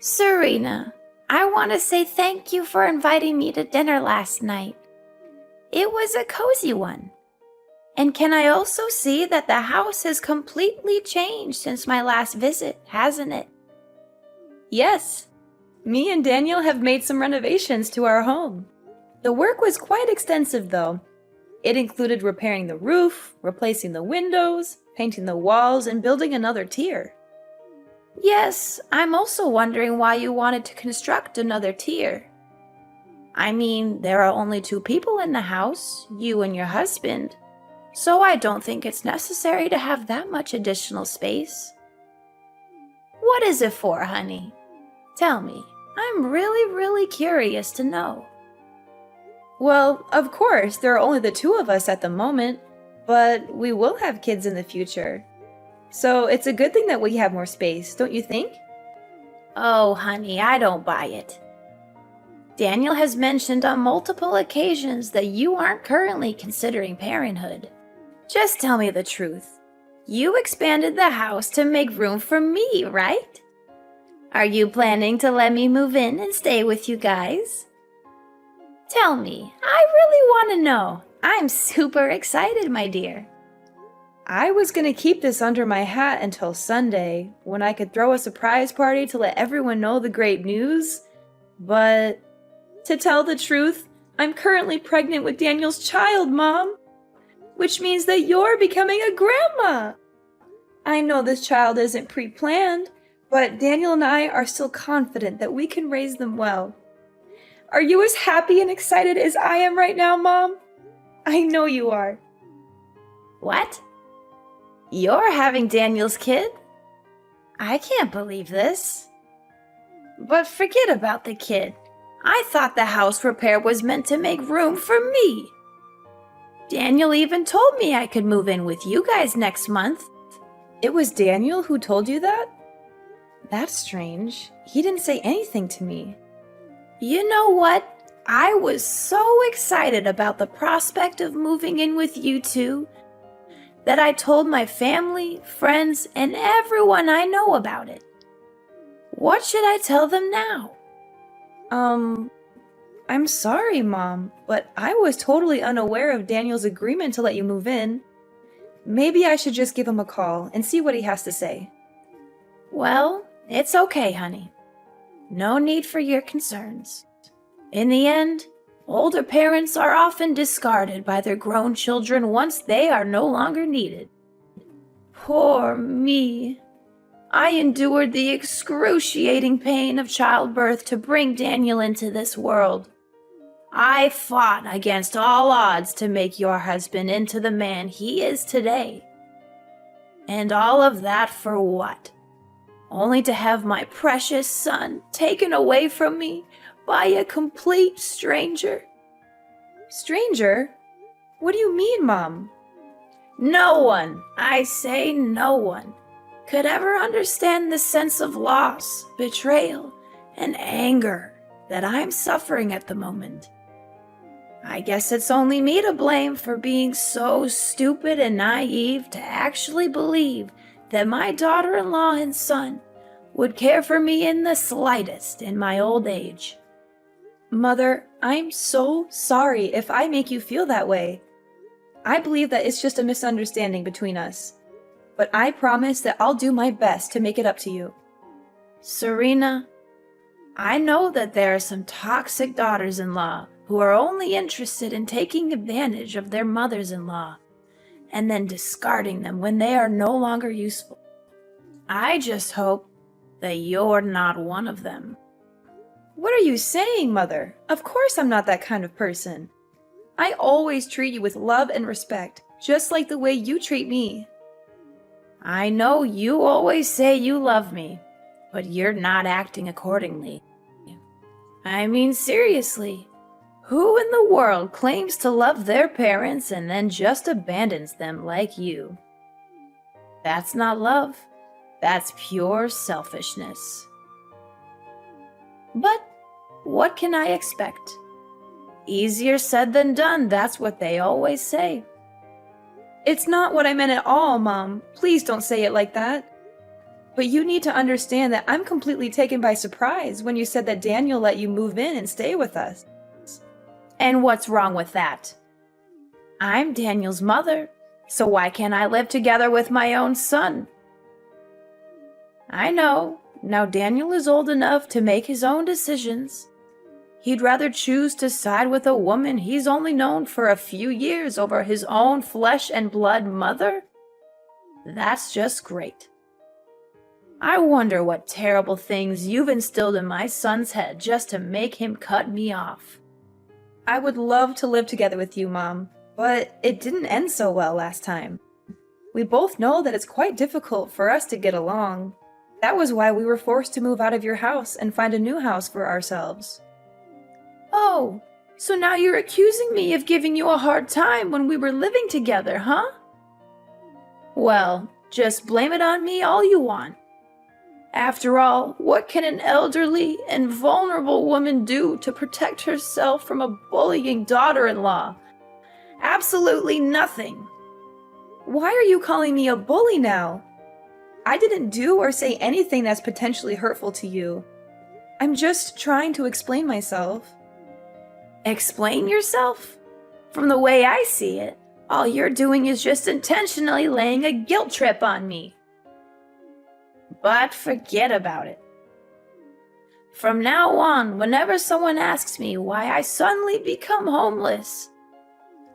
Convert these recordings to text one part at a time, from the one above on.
Serena, I want to say thank you for inviting me to dinner last night. It was a cozy one. And can I also see that the house has completely changed since my last visit, hasn't it? Yes, me and Daniel have made some renovations to our home. The work was quite extensive, though. It included repairing the roof, replacing the windows, painting the walls, and building another tier. Yes, I'm also wondering why you wanted to construct another tier. I mean, there are only two people in the house, you and your husband, so I don't think it's necessary to have that much additional space. What is it for, honey? Tell me. I'm really curious to know. Well, of course, there are only the two of us at the moment, but we will have kids in the future. So it's a good thing that we have more space, don't you think? Oh, honey, I don't buy it. Daniel has mentioned on multiple occasions that you aren't currently considering parenthood. Just tell me the truth. You expanded the house to make room for me, right? Are you planning to let me move in and stay with you guys? Tell me, I really want to know. I'm super excited, my dear. I was gonna keep this under my hat until Sunday, when I could throw a surprise party to let everyone know the great news, but to tell the truth, I'm currently pregnant with Daniel's child, Mom, which means that you're becoming a grandma. I know this child isn't pre-planned, but Daniel and I are still confident that we can raise them well. Are you as happy and excited as I am right now, Mom? I know you are. What? You're having Daniel's kid? I can't believe this. But forget about the kid. I thought the house repair was meant to make room for me. Daniel even told me I could move in with you guys next month. It was Daniel who told you that? That's strange. He didn't say anything to me. You know what? I was so excited about the prospect of moving in with you two that I told my family, friends, and everyone I know about it. What should I tell them now? I'm sorry, Mom, but I was totally unaware of Daniel's agreement to let you move in. Maybe I should just give him a call and see what he has to say. Well, it's okay, honey. No need for your concerns. In the end, older parents are often discarded by their grown children once they are no longer needed. Poor me. I endured the excruciating pain of childbirth to bring Daniel into this world. I fought against all odds to make your husband into the man he is today. And all of that for what? Only to have my precious son taken away from me by a complete stranger. Stranger? What do you mean, Mom? No one, I say no one, could ever understand the sense of loss, betrayal, and anger that I'm suffering at the moment. I guess it's only me to blame for being so stupid and naive to actually believe that my daughter-in-law and son would care for me in the slightest in my old age. Mother, I'm so sorry if I make you feel that way. I believe that it's just a misunderstanding between us. But I promise that I'll do my best to make it up to you. Serena, I know that there are some toxic daughters-in-law who are only interested in taking advantage of their mothers-in-law and then discarding them when they are no longer useful. I just hope that you're not one of them. What are you saying, Mother? Of course I'm not that kind of person. I always treat you with love and respect, just like the way you treat me. I know you always say you love me, but you're not acting accordingly. I mean, seriously, who in the world claims to love their parents and then just abandons them like you? That's not love. That's pure selfishness. But what can I expect? Easier said than done, that's what they always say. It's not what I meant at all, Mom. Please don't say it like that. But you need to understand that I'm completely taken by surprise when you said that Daniel let you move in and stay with us. And what's wrong with that? I'm Daniel's mother, so why can't I live together with my own son? I know, now Daniel is old enough to make his own decisions. He'd rather choose to side with a woman he's only known for a few years over his own flesh and blood mother? That's just great. I wonder what terrible things you've instilled in my son's head just to make him cut me off. I would love to live together with you, Mom, but it didn't end so well last time. We both know that it's quite difficult for us to get along. That was why we were forced to move out of your house and find a new house for ourselves. Oh, so now you're accusing me of giving you a hard time when we were living together, huh? Well, just blame it on me all you want. After all, what can an elderly and vulnerable woman do to protect herself from a bullying daughter-in-law? Absolutely nothing. Why are you calling me a bully now? I didn't do or say anything that's potentially hurtful to you. I'm just trying to explain myself. Explain yourself? From the way I see it, all you're doing is just intentionally laying a guilt trip on me. But forget about it. From now on, whenever someone asks me why I suddenly become homeless,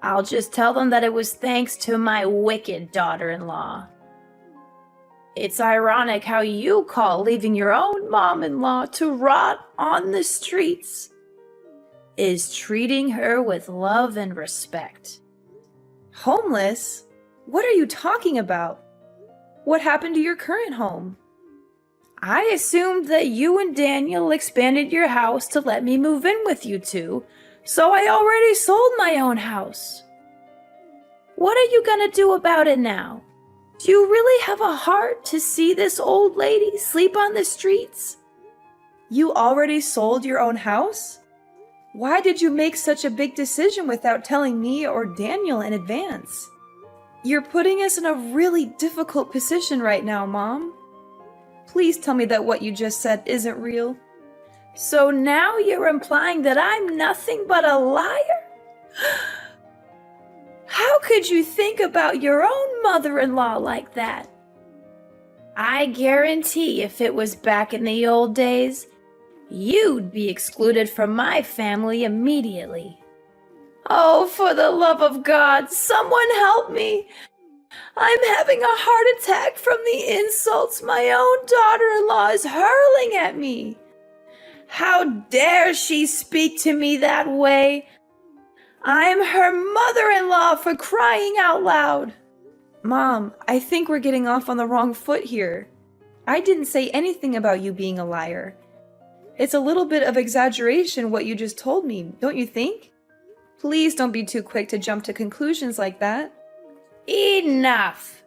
I'll just tell them that it was thanks to my wicked daughter-in-law. It's ironic how you call leaving your own mom-in-law to rot on the streets is treating her with love and respect. Homeless? What are you talking about? What happened to your current home? I assumed that you and Daniel expanded your house to let me move in with you two, so I already sold my own house. What are you gonna do about it now? Do you really have a heart to see this old lady sleep on the streets? You already sold your own house? Why did you make such a big decision without telling me or Daniel in advance? You're putting us in a really difficult position right now, Mom. Please tell me that what you just said isn't real. So now you're implying that I'm nothing but a liar? How could you think about your own mother-in-law like that? I guarantee if it was back in the old days, you'd be excluded from my family immediately. Oh, for the love of God, someone help me! I'm having a heart attack from the insults my own daughter-in-law is hurling at me. How dare she speak to me that way? I'm her mother-in-law, for crying out loud. Mom, I think we're getting off on the wrong foot here. I didn't say anything about you being a liar. It's a little bit of exaggeration what you just told me, don't you think? Please don't be too quick to jump to conclusions like that. Enough!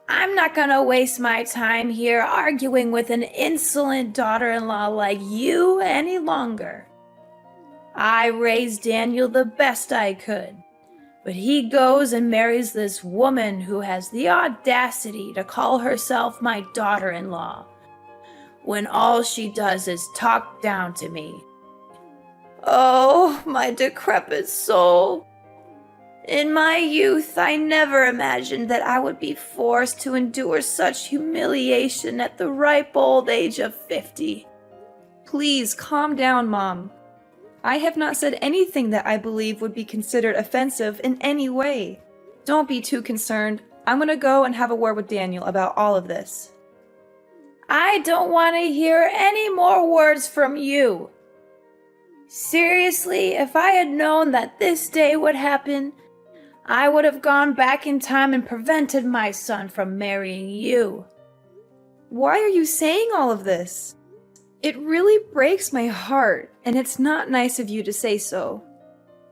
I'm not gonna waste my time here arguing with an insolent daughter-in-law like you any longer. I raised Daniel the best I could, but he goes and marries this woman who has the audacity to call herself my daughter-in-law, when all she does is talk down to me. Oh, my decrepit soul! In my youth, I never imagined that I would be forced to endure such humiliation at the ripe old age of 50. Please calm down, Mom. I have not said anything that I believe would be considered offensive in any way. Don't be too concerned. I'm gonna go and have a word with Daniel about all of this. I don't want to hear any more words from you. Seriously, if I had known that this day would happen, I would have gone back in time and prevented my son from marrying you. Why are you saying all of this? It really breaks my heart, and it's not nice of you to say so.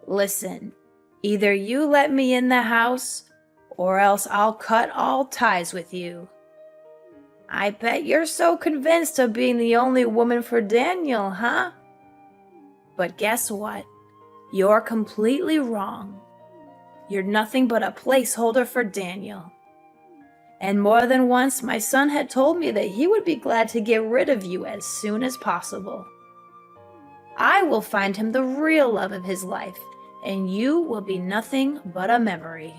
Listen, either you let me in the house, or else I'll cut all ties with you. I bet you're so convinced of being the only woman for Daniel, huh? But guess what? You're completely wrong. You're nothing but a placeholder for Daniel. And more than once, my son had told me that he would be glad to get rid of you as soon as possible. I will find him the real love of his life, and you will be nothing but a memory.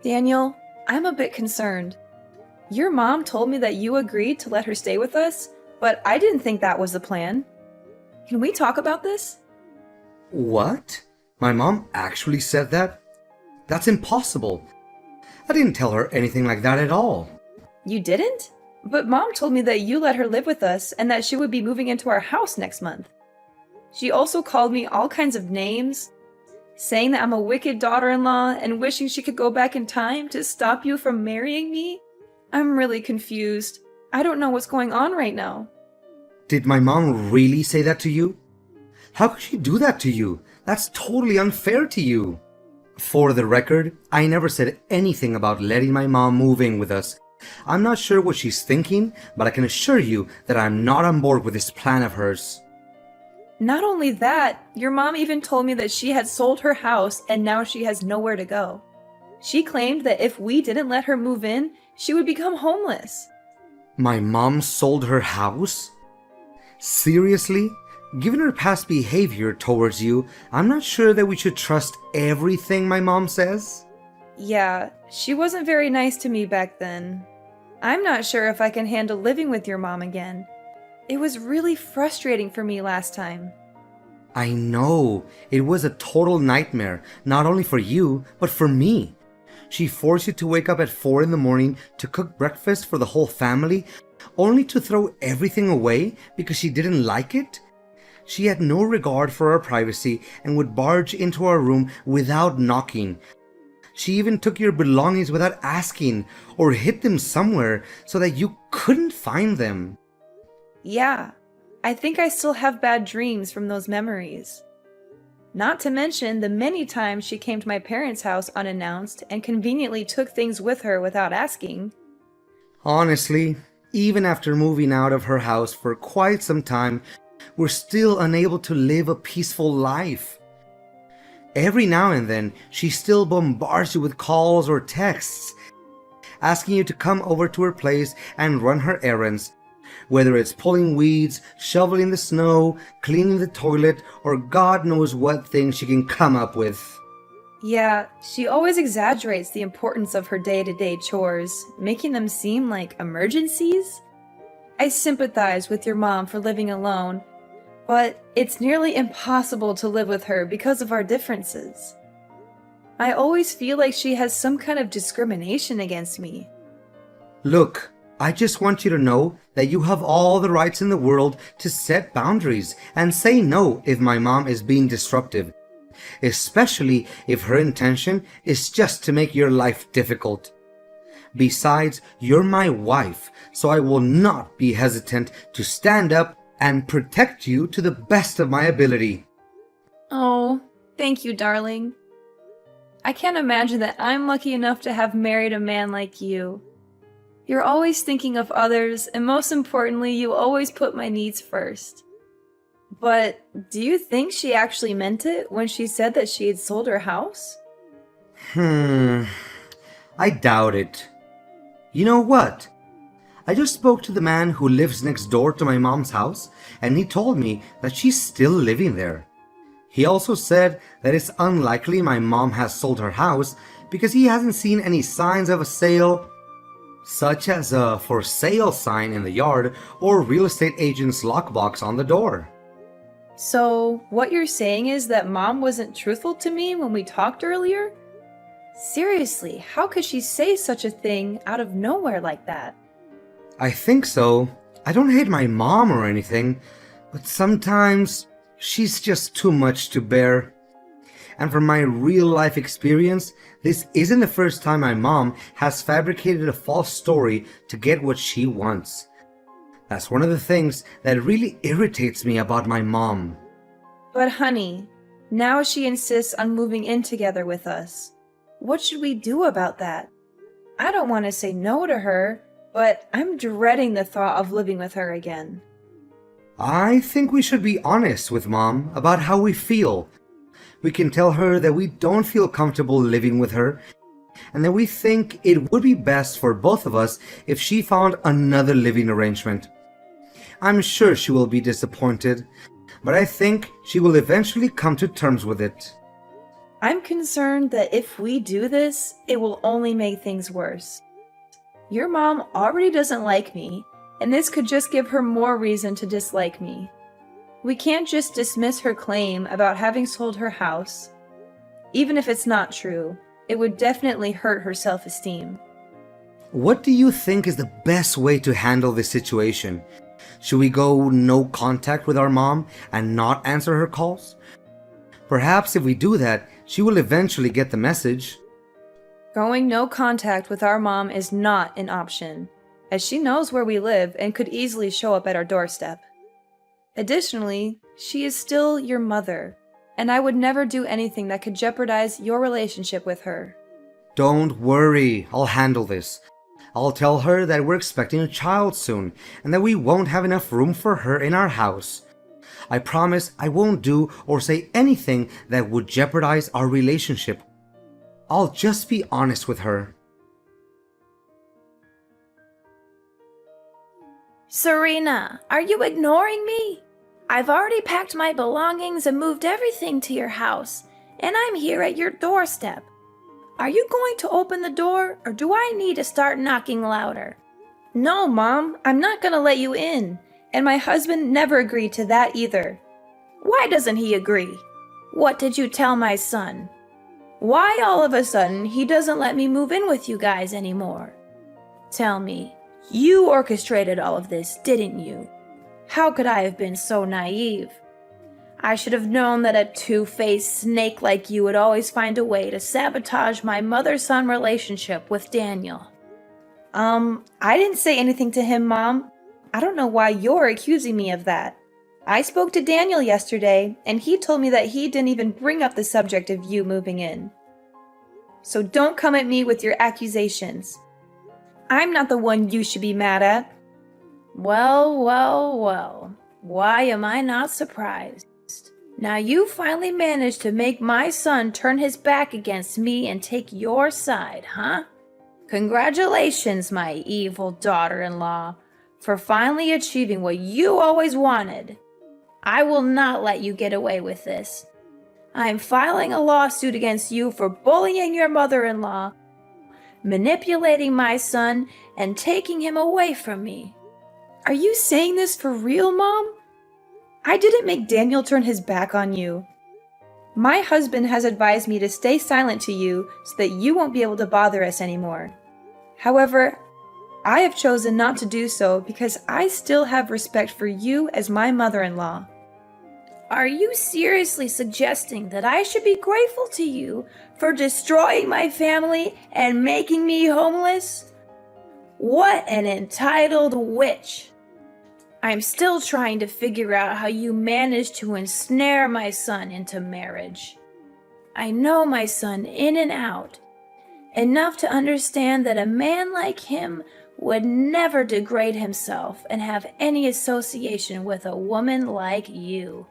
Daniel, I'm a bit concerned. Your mom told me that you agreed to let her stay with us, but I didn't think that was the plan. Can we talk about this? What? My mom actually said that? That's impossible. I didn't tell her anything like that at all. You didn't? But Mom told me that you let her live with us and that she would be moving into our house next month. She also called me all kinds of names, saying that I'm a wicked daughter-in-law and wishing she could go back in time to stop you from marrying me. I'm really confused. I don't know what's going on right now. Did my mom really say that to you? How could she do that to you? That's totally unfair to you. For the record, I never said anything about letting my mom move in with us. I'm not sure what she's thinking, but I can assure you that I'm not on board with this plan of hers. Not only that, your mom even told me that she had sold her house and now she has nowhere to go. She claimed that if we didn't let her move in, she would become homeless. My mom sold her house? Seriously? Given her past behavior towards you, I'm not sure that we should trust everything my mom says. Yeah, she wasn't very nice to me back then. I'm not sure if I can handle living with your mom again. It was really frustrating for me last time. I know. It was a total nightmare, not only for you, but for me. She forced you to wake up at 4 in the morning to cook breakfast for the whole family, only to throw everything away because she didn't like it. She had no regard for our privacy and would barge into our room without knocking. She even took your belongings without asking or hid them somewhere so that you couldn't find them. Yeah, I think I still have bad dreams from those memories. Not to mention the many times she came to my parents' house unannounced and conveniently took things with her without asking. Honestly, even after moving out of her house for quite some time, we're still unable to live a peaceful life. Every now and then, she still bombards you with calls or texts, asking you to come over to her place and run her errands, whether it's pulling weeds, shoveling the snow, cleaning the toilet, or God knows what things she can come up with. Yeah, she always exaggerates the importance of her day-to-day chores, making them seem like emergencies. I sympathize with your mom for living alone, but it's nearly impossible to live with her because of our differences. I always feel like she has some kind of discrimination against me. Look, I just want you to know that you have all the rights in the world to set boundaries and say no if my mom is being disruptive, especially if her intention is just to make your life difficult. Besides, you're my wife, so I will not be hesitant to stand up and protect you to the best of my ability. Oh, thank you, darling. I can't imagine that I'm lucky enough to have married a man like you. You're always thinking of others, and most importantly, you always put my needs first. But do you think she actually meant it when she said that she had sold her house? I doubt it. You know what? I just spoke to the man who lives next door to my mom's house, and he told me that she's still living there. He also said that it's unlikely my mom has sold her house because he hasn't seen any signs of a sale, such as a for sale sign in the yard or real estate agent's lockbox on the door. So, what you're saying is that Mom wasn't truthful to me when we talked earlier? Seriously, how could she say such a thing out of nowhere like that? I think so. I don't hate my mom or anything, but sometimes she's just too much to bear. And from my real life experience, this isn't the first time my mom has fabricated a false story to get what she wants. That's one of the things that really irritates me about my mom. But honey, now she insists on moving in together with us. What should we do about that? I don't want to say no to her, but I'm dreading the thought of living with her again. I think we should be honest with Mom about how we feel. We can tell her that we don't feel comfortable living with her and that we think it would be best for both of us if she found another living arrangement. I'm sure she will be disappointed, but I think she will eventually come to terms with it. I'm concerned that if we do this, it will only make things worse. Your mom already doesn't like me, and this could just give her more reason to dislike me. We can't just dismiss her claim about having sold her house. Even if it's not true, it would definitely hurt her self-esteem. What do you think is the best way to handle this situation? Should we go no contact with our mom and not answer her calls? Perhaps if we do that, she will eventually get the message. Going no contact with our mom is not an option, as she knows where we live and could easily show up at our doorstep. Additionally, she is still your mother, and I would never do anything that could jeopardize your relationship with her. Don't worry, I'll handle this. I'll tell her that we're expecting a child soon and that we won't have enough room for her in our house. I promise I won't do or say anything that would jeopardize our relationship. I'll just be honest with her. Serena, are you ignoring me? I've already packed my belongings and moved everything to your house, and I'm here at your doorstep. Are you going to open the door, or do I need to start knocking louder? No, Mom, I'm not gonna let you in, and my husband never agreed to that either. Why doesn't he agree? What did you tell my son? Why all of a sudden he doesn't let me move in with you guys anymore? Tell me, you orchestrated all of this, didn't you? How could I have been so naive? I should have known that a two-faced snake like you would always find a way to sabotage my mother-son relationship with Daniel. I didn't say anything to him, Mom. I don't know why you're accusing me of that. I spoke to Daniel yesterday, and he told me that he didn't even bring up the subject of you moving in. So don't come at me with your accusations. I'm not the one you should be mad at. Well, well, well. Why am I not surprised? Now you finally managed to make my son turn his back against me and take your side, huh? Congratulations, my evil daughter-in-law, for finally achieving what you always wanted. I will not let you get away with this. I am filing a lawsuit against you for bullying your mother-in-law, manipulating my son, and taking him away from me. Are you saying this for real, Mom? I didn't make Daniel turn his back on you. My husband has advised me to stay silent to you so that you won't be able to bother us anymore. However, I have chosen not to do so because I still have respect for you as my mother-in-law. Are you seriously suggesting that I should be grateful to you for destroying my family and making me homeless? What an entitled witch! I'm still trying to figure out how you managed to ensnare my son into marriage. I know my son in and out, enough to understand that a man like him would never degrade himself and have any association with a woman like you.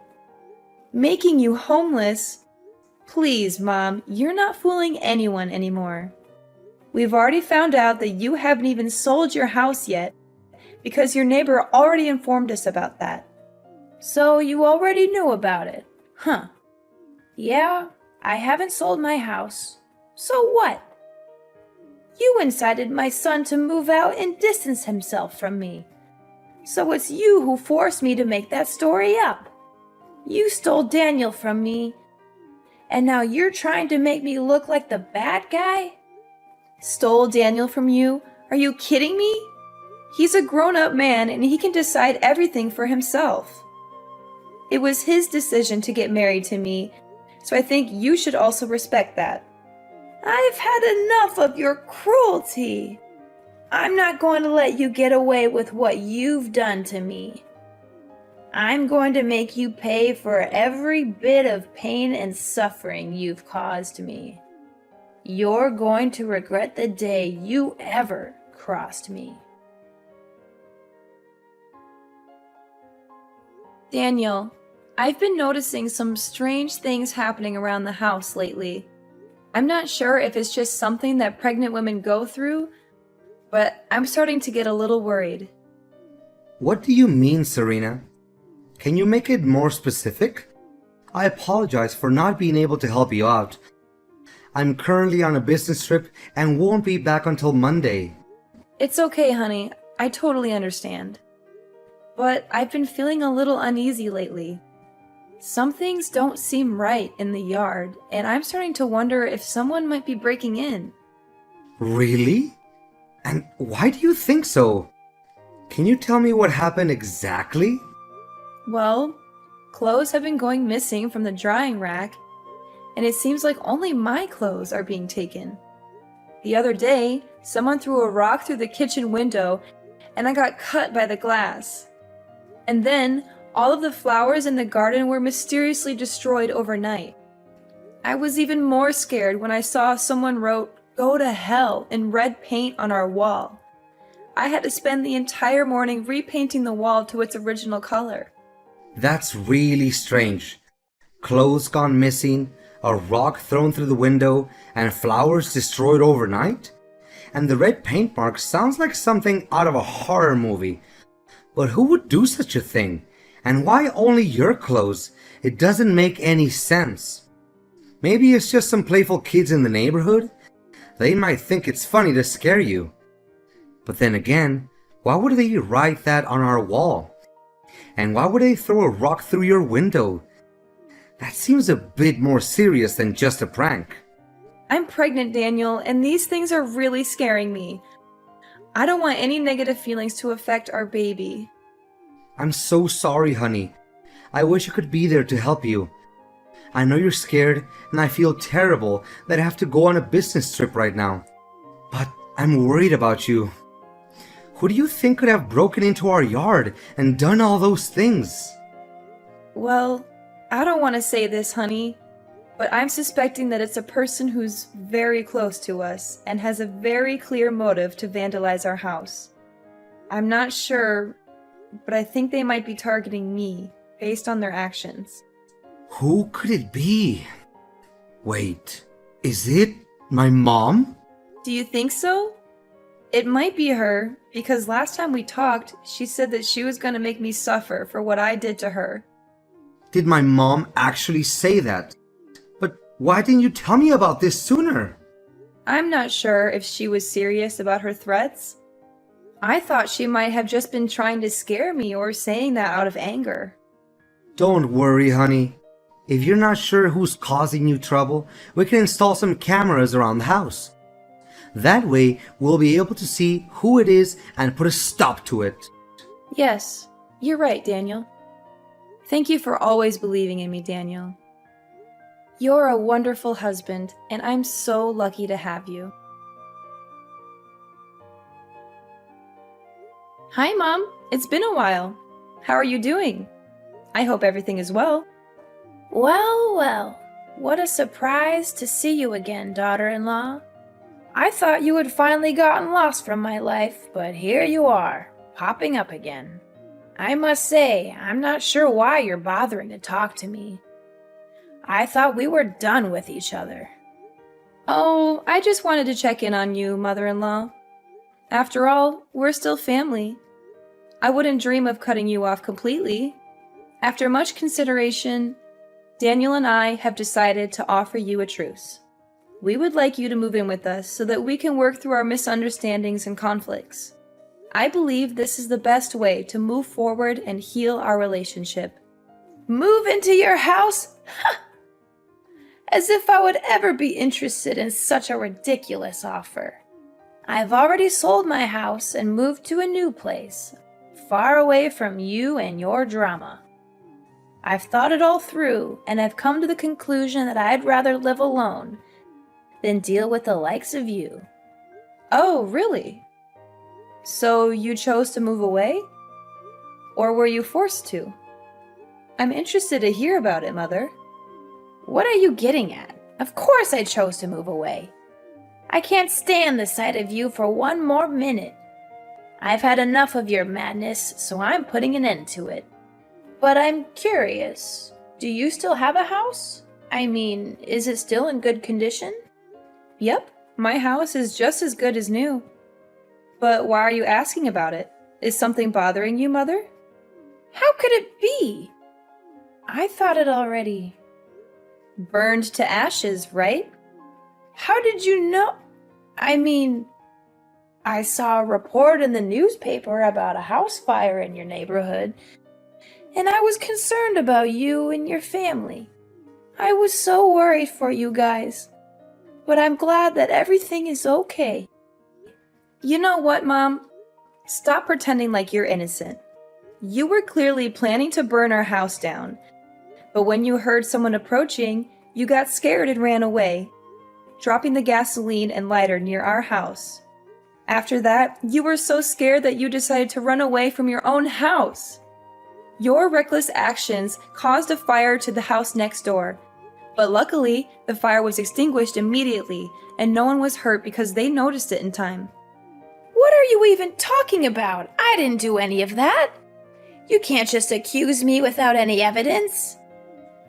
Making you homeless? Please, Mom, you're not fooling anyone anymore. We've already found out that you haven't even sold your house yet, because your neighbor already informed us about that. So you already knew about it, huh? Yeah, I haven't sold my house. So what? You incited my son to move out and distance himself from me. So it's you who forced me to make that story up. You stole Daniel from me, and now you're trying to make me look like the bad guy? Stole Daniel from you? Are you kidding me? He's a grown-up man and he can decide everything for himself. It was his decision to get married to me, so I think you should also respect that. I've had enough of your cruelty. I'm not going to let you get away with what you've done to me. I'm going to make you pay for every bit of pain and suffering you've caused me. You're going to regret the day you ever crossed me. Daniel, I've been noticing some strange things happening around the house lately. I'm not sure if it's just something that pregnant women go through, but I'm starting to get a little worried. What do you mean, Serena? Can you make it more specific? I apologize for not being able to help you out. I'm currently on a business trip and won't be back until Monday. It's okay, honey. I totally understand. But I've been feeling a little uneasy lately. Some things don't seem right in the yard, and I'm starting to wonder if someone might be breaking in. Really? And why do you think so? Can you tell me what happened exactly? Well, clothes have been going missing from the drying rack, and it seems like only my clothes are being taken. The other day, someone threw a rock through the kitchen window, and I got cut by the glass. And then, all of the flowers in the garden were mysteriously destroyed overnight. I was even more scared when I saw someone wrote, "Go to hell," in red paint on our wall. I had to spend the entire morning repainting the wall to its original color. That's really strange. Clothes gone missing, a rock thrown through the window, and flowers destroyed overnight? And the red paint mark sounds like something out of a horror movie. But who would do such a thing? And why only your clothes? It doesn't make any sense. Maybe it's just some playful kids in the neighborhood? They might think it's funny to scare you. But then again, why would they write that on our wall? And why would they throw a rock through your window? That seems a bit more serious than just a prank. I'm pregnant, Daniel, and these things are really scaring me. I don't want any negative feelings to affect our baby. I'm so sorry, honey. I wish I could be there to help you. I know you're scared, and I feel terrible that I have to go on a business trip right now. But I'm worried about you. Who do you think could have broken into our yard and done all those things? Well, I don't want to say this, honey, but I'm suspecting that it's a person who's very close to us and has a very clear motive to vandalize our house. I'm not sure, but I think they might be targeting me based on their actions. Who could it be? Wait, is it my mom? Do you think so? It might be her, because last time we talked, she said that she was going to make me suffer for what I did to her. Did my mom actually say that? But why didn't you tell me about this sooner? I'm not sure if she was serious about her threats. I thought she might have just been trying to scare me or saying that out of anger. Don't worry, honey. If you're not sure who's causing you trouble, we can install some cameras around the house. That way, we'll be able to see who it is and put a stop to it. Yes, you're right, Daniel. Thank you for always believing in me, Daniel. You're a wonderful husband, and I'm so lucky to have you. Hi, Mom. It's been a while. How are you doing? I hope everything is well. Well, well, what a surprise to see you again, daughter-in-law. I thought you had finally gotten lost from my life, but here you are, popping up again. I must say, I'm not sure why you're bothering to talk to me. I thought we were done with each other. Oh, I just wanted to check in on you, mother-in-law. After all, we're still family. I wouldn't dream of cutting you off completely. After much consideration, Daniel and I have decided to offer you a truce. We would like you to move in with us so that we can work through our misunderstandings and conflicts. I believe this is the best way to move forward and heal our relationship. Move into your house? As if I would ever be interested in such a ridiculous offer. I've already sold my house and moved to a new place, far away from you and your drama. I've thought it all through, and I've come to the conclusion that I'd rather live alone than deal with the likes of you. Oh, really? So you chose to move away? Or were you forced to? I'm interested to hear about it, Mother. What are you getting at? Of course I chose to move away. I can't stand the sight of you for one more minute. I've had enough of your madness, so I'm putting an end to it. But I'm curious, do you still have a house? I mean, is it still in good condition? Yep, my house is just as good as new. But why are you asking about it? Is something bothering you, Mother? How could it be? I thought it already Burned to ashes, right? How did you know? I mean, I saw a report in the newspaper about a house fire in your neighborhood, and I was concerned about you and your family. I was so worried for you guys, but I'm glad that everything is okay. You know what, Mom? Stop pretending like you're innocent. You were clearly planning to burn our house down, but when you heard someone approaching, you got scared and ran away, dropping the gasoline and lighter near our house. After that, you were so scared that you decided to run away from your own house. Your reckless actions caused a fire to the house next door, but luckily, the fire was extinguished immediately and no one was hurt because they noticed it in time. What are you even talking about? I didn't do any of that. You can't just accuse me without any evidence.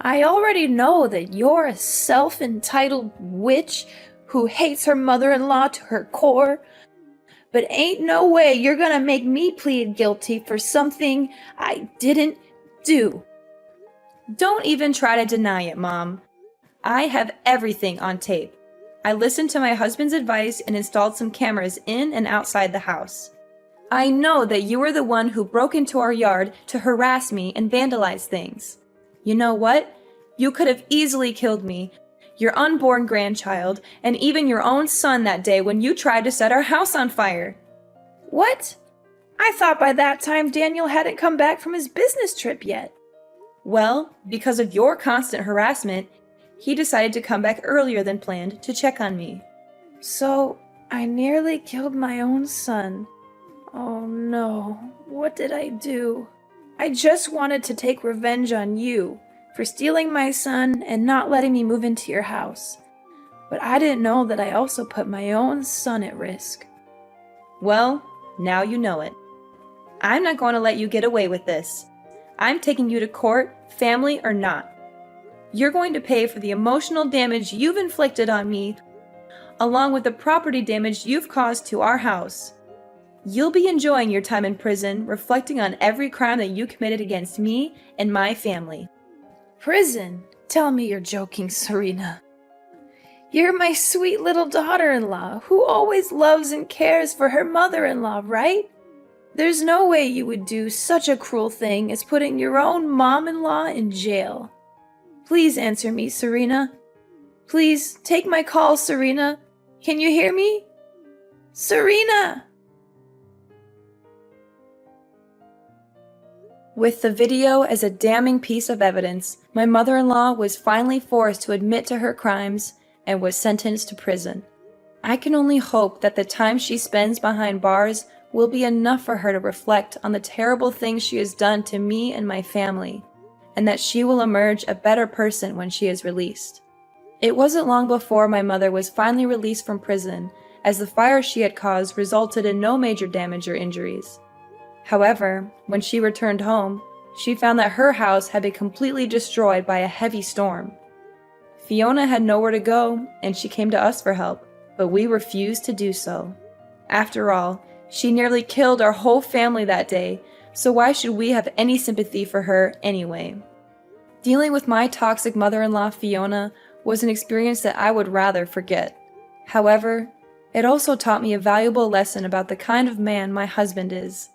I already know that you're a self-entitled witch who hates her mother-in-law to her core, but ain't no way you're gonna make me plead guilty for something I didn't do. Don't even try to deny it, Mom. I have everything on tape. I listened to my husband's advice and installed some cameras in and outside the house. I know that you were the one who broke into our yard to harass me and vandalize things. You know what? You could have easily killed me, your unborn grandchild, and even your own son that day when you tried to set our house on fire. What? I thought by that time Daniel hadn't come back from his business trip yet. Well, because of your constant harassment, he decided to come back earlier than planned to check on me. So, I nearly killed my own son. Oh no, what did I do? I just wanted to take revenge on you for stealing my son and not letting me move into your house. But I didn't know that I also put my own son at risk. Well, now you know it. I'm not going to let you get away with this. I'm taking you to court, family or not. You're going to pay for the emotional damage you've inflicted on me, along with the property damage you've caused to our house. You'll be enjoying your time in prison, reflecting on every crime that you committed against me and my family. Prison? Tell me you're joking, Serena. You're my sweet little daughter-in-law who always loves and cares for her mother-in-law, right? There's no way you would do such a cruel thing as putting your own mom-in-law in jail. Please answer me, Serena. Please, take my call, Serena. Can you hear me? Serena! With the video as a damning piece of evidence, my mother-in-law was finally forced to admit to her crimes and was sentenced to prison. I can only hope that the time she spends behind bars will be enough for her to reflect on the terrible things she has done to me and my family, and that she will emerge a better person when she is released. It wasn't long before my mother was finally released from prison, as the fire she had caused resulted in no major damage or injuries. However, when she returned home, she found that her house had been completely destroyed by a heavy storm. Fiona had nowhere to go, and she came to us for help, but we refused to do so. After all, she nearly killed our whole family that day, so why should we have any sympathy for her anyway? Dealing with my toxic mother-in-law Fiona was an experience that I would rather forget. However, it also taught me a valuable lesson about the kind of man my husband is.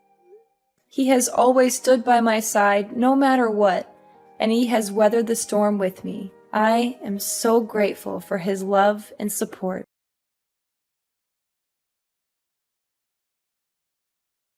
He has always stood by my side no matter what, and he has weathered the storm with me. I am so grateful for his love and support.